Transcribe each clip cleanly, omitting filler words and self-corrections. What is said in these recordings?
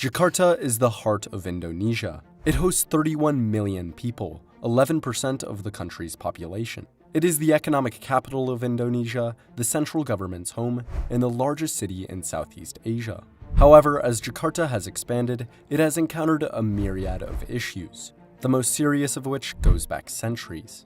Jakarta is the heart of Indonesia. It hosts 31 million people, 11% of the country's population. It is the economic capital of Indonesia, the central government's home, and the largest city in Southeast Asia. However, as Jakarta has expanded, it has encountered a myriad of issues, the most serious of which goes back centuries.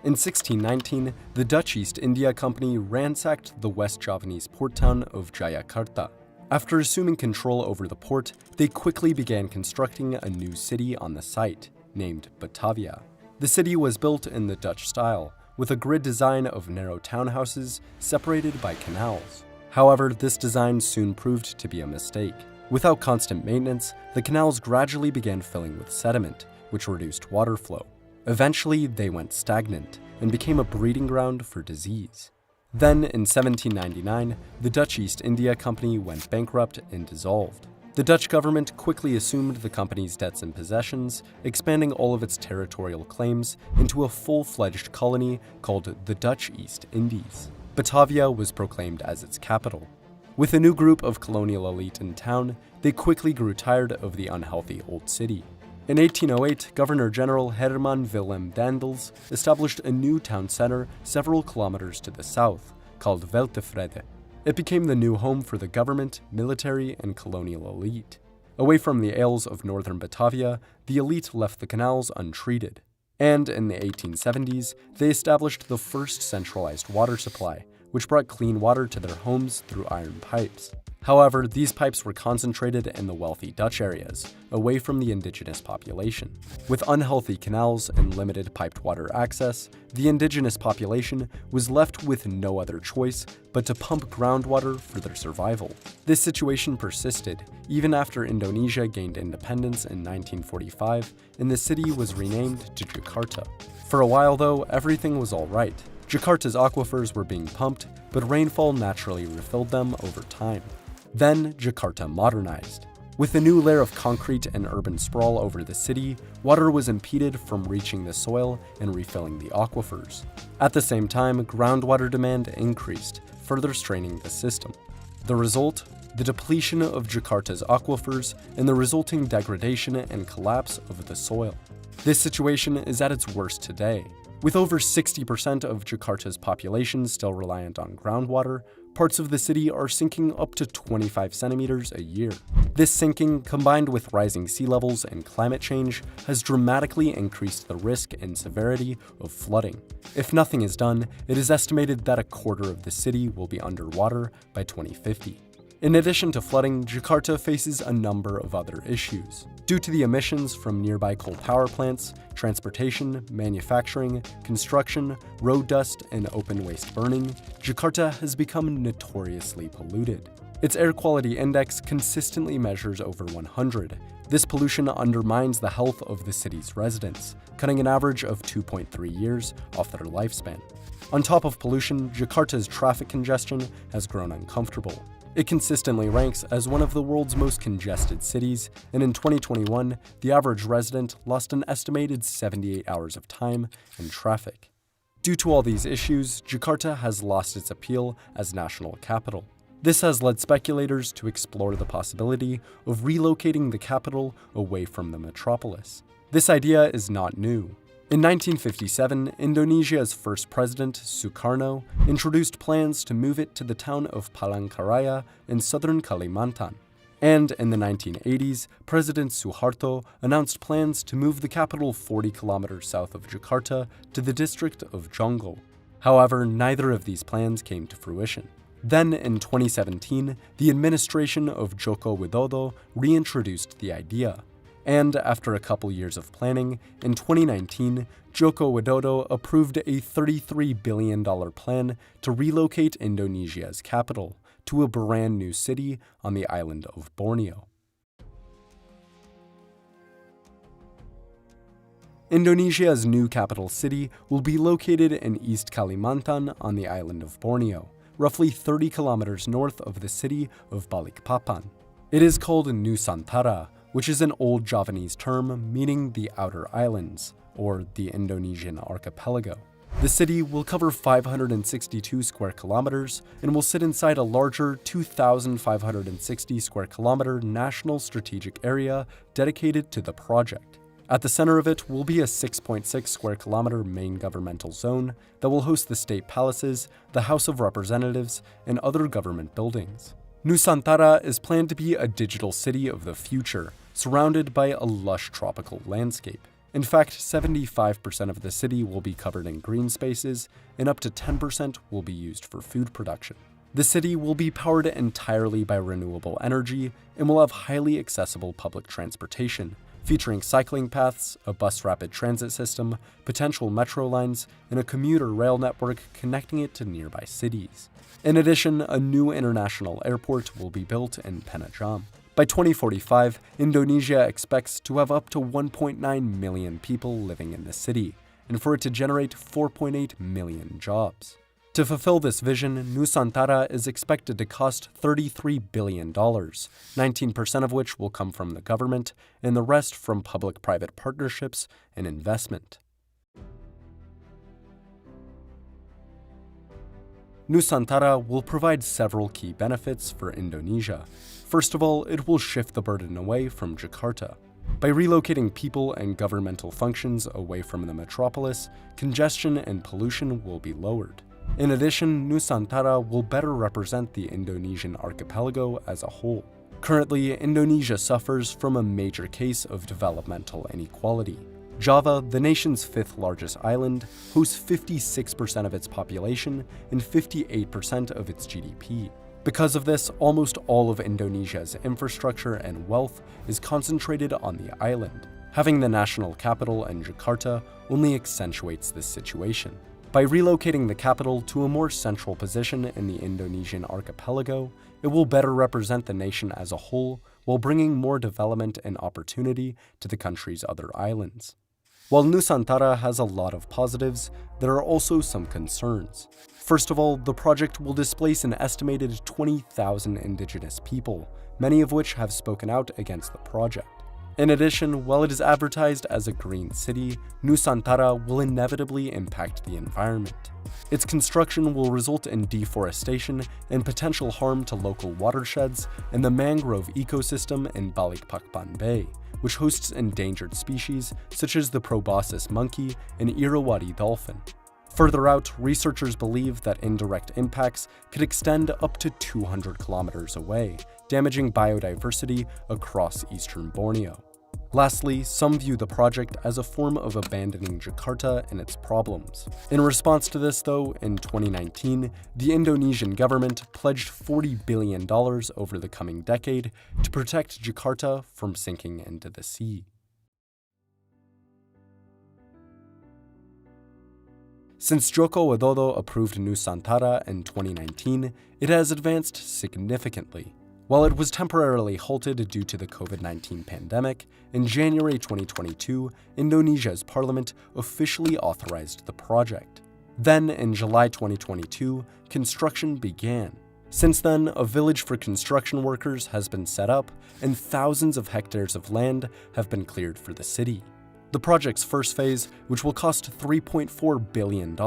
In 1619, the Dutch East India Company ransacked the West Javanese port town of Jakarta. After assuming control over the port, they quickly began constructing a new city on the site, named Batavia. The city was built in the Dutch style, with a grid design of narrow townhouses separated by canals. However, this design soon proved to be a mistake. Without constant maintenance, the canals gradually began filling with sediment, which reduced water flow. Eventually, they went stagnant and became a breeding ground for disease. Then, in 1799, the Dutch East India Company went bankrupt and dissolved. The Dutch government quickly assumed the company's debts and possessions, expanding all of its territorial claims into a full-fledged colony called the Dutch East Indies. Batavia was proclaimed as its capital. With a new group of colonial elite in town, they quickly grew tired of the unhealthy old city. In 1808, Governor-General Herman Willem Daendels established a new town center several kilometers to the south, called Weltevrede. It became the new home for the government, military, and colonial elite. Away from the ails of northern Batavia, the elite left the canals untreated. And in the 1870s, they established the first centralized water supply, which brought clean water to their homes through iron pipes. However, these pipes were concentrated in the wealthy Dutch areas, away from the indigenous population. With unhealthy canals and limited piped water access, the indigenous population was left with no other choice but to pump groundwater for their survival. This situation persisted even after Indonesia gained independence in 1945 and the city was renamed to Jakarta. For a while though, everything was all right. Jakarta's aquifers were being pumped, but rainfall naturally refilled them over time. Then, Jakarta modernized. With a new layer of concrete and urban sprawl over the city, water was impeded from reaching the soil and refilling the aquifers. At the same time, groundwater demand increased, further straining the system. The result? The depletion of Jakarta's aquifers and the resulting degradation and collapse of the soil. This situation is at its worst today. With over 60% of Jakarta's population still reliant on groundwater, parts of the city are sinking up to 25 centimeters a year. This sinking, combined with rising sea levels and climate change, has dramatically increased the risk and severity of flooding. If nothing is done, it is estimated that a quarter of the city will be underwater by 2050. In addition to flooding, Jakarta faces a number of other issues. Due to the emissions from nearby coal power plants, transportation, manufacturing, construction, road dust, and open waste burning, Jakarta has become notoriously polluted. Its air quality index consistently measures over 100. This pollution undermines the health of the city's residents, cutting an average of 2.3 years off their lifespan. On top of pollution, Jakarta's traffic congestion has grown uncomfortable. It consistently ranks as one of the world's most congested cities, and in 2021, the average resident lost an estimated 78 hours of time in traffic. Due to all these issues, Jakarta has lost its appeal as national capital. This has led speculators to explore the possibility of relocating the capital away from the metropolis. This idea is not new. In 1957, Indonesia's first president, Sukarno, introduced plans to move it to the town of Palangkaraya in southern Kalimantan. And in the 1980s, President Suharto announced plans to move the capital 40 kilometers south of Jakarta to the district of Jonggol. However, neither of these plans came to fruition. Then, in 2017, the administration of Joko Widodo reintroduced the idea. And after a couple years of planning, in 2019, Joko Widodo approved a $33 billion plan to relocate Indonesia's capital to a brand new city on the island of Borneo. Indonesia's new capital city will be located in East Kalimantan on the island of Borneo, roughly 30 kilometers north of the city of Balikpapan. It is called Nusantara, which is an old Javanese term meaning the outer islands, or the Indonesian archipelago. The city will cover 562 square kilometers and will sit inside a larger 2,560 square kilometer national strategic area dedicated to the project. At the center of it will be a 6.6 square kilometer main governmental zone that will host the state palaces, the House of Representatives, and other government buildings. Nusantara is planned to be a digital city of the future, surrounded by a lush tropical landscape. In fact, 75% of the city will be covered in green spaces, and up to 10% will be used for food production. The city will be powered entirely by renewable energy and will have highly accessible public transportation, featuring cycling paths, a bus rapid transit system, potential metro lines, and a commuter rail network connecting it to nearby cities. In addition, a new international airport will be built in Penajam. By 2045, Indonesia expects to have up to 1.9 million people living in the city, and for it to generate 4.8 million jobs. To fulfill this vision, Nusantara is expected to cost $33 billion, 19% of which will come from the government, and the rest from public-private partnerships and investment. Nusantara will provide several key benefits for Indonesia. First of all, it will shift the burden away from Jakarta. By relocating people and governmental functions away from the metropolis, congestion and pollution will be lowered. In addition, Nusantara will better represent the Indonesian archipelago as a whole. Currently, Indonesia suffers from a major case of developmental inequality. Java, the nation's fifth largest island, hosts 56% of its population and 58% of its GDP. Because of this, almost all of Indonesia's infrastructure and wealth is concentrated on the island. Having the national capital in Jakarta only accentuates this situation. By relocating the capital to a more central position in the Indonesian archipelago, it will better represent the nation as a whole while bringing more development and opportunity to the country's other islands. While Nusantara has a lot of positives, there are also some concerns. First of all, the project will displace an estimated 20,000 indigenous people, many of which have spoken out against the project. In addition, while it is advertised as a green city, Nusantara will inevitably impact the environment. Its construction will result in deforestation and potential harm to local watersheds and the mangrove ecosystem in Balikpapan Bay, which hosts endangered species such as the proboscis monkey and Irrawaddy dolphin. Further out, researchers believe that indirect impacts could extend up to 200 kilometers away, damaging biodiversity across eastern Borneo. Lastly, some view the project as a form of abandoning Jakarta and its problems. In response to this, though, in 2019, the Indonesian government pledged $40 billion over the coming decade to protect Jakarta from sinking into the sea. Since Joko Widodo approved Nusantara in 2019, it has advanced significantly. While it was temporarily halted due to the COVID-19 pandemic, in January 2022, Indonesia's parliament officially authorized the project. Then, in July 2022, construction began. Since then, a village for construction workers has been set up, and thousands of hectares of land have been cleared for the city. The project's first phase, which will cost $3.4 billion,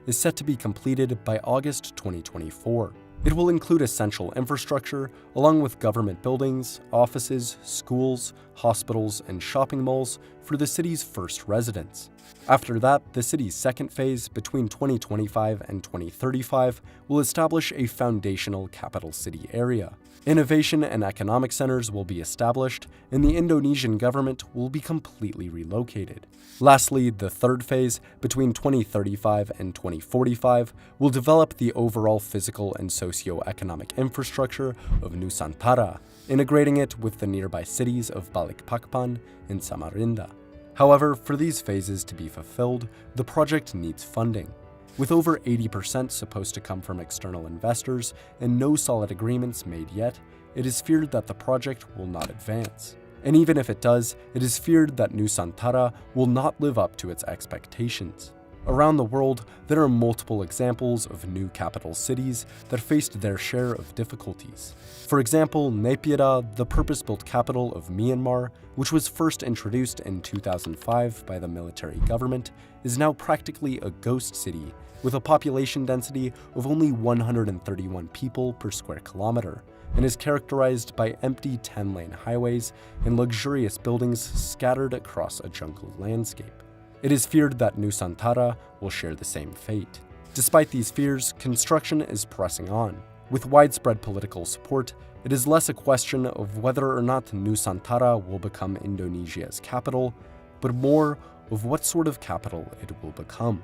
is set to be completed by August 2024. It will include essential infrastructure, along with government buildings, offices, schools, hospitals, and shopping malls for the city's first residents. After that, the city's second phase, between 2025 and 2035, will establish a foundational capital city area. Innovation and economic centers will be established, and the Indonesian government will be completely relocated. Lastly, the third phase, between 2035 and 2045, will develop the overall physical and socio-economic infrastructure of Nusantara, integrating it with the nearby cities of Balikpapan and Samarinda. However, for these phases to be fulfilled, the project needs funding. With over 80% supposed to come from external investors and no solid agreements made yet, it is feared that the project will not advance. And even if it does, it is feared that Nusantara will not live up to its expectations. Around the world, there are multiple examples of new capital cities that faced their share of difficulties. For example, Naypyidaw, the purpose-built capital of Myanmar, which was first introduced in 2005 by the military government, is now practically a ghost city with a population density of only 131 people per square kilometer, and is characterized by empty 10-lane highways and luxurious buildings scattered across a jungle landscape. It is feared that Nusantara will share the same fate. Despite these fears, construction is pressing on. With widespread political support, it is less a question of whether or not Nusantara will become Indonesia's capital, but more of what sort of capital it will become.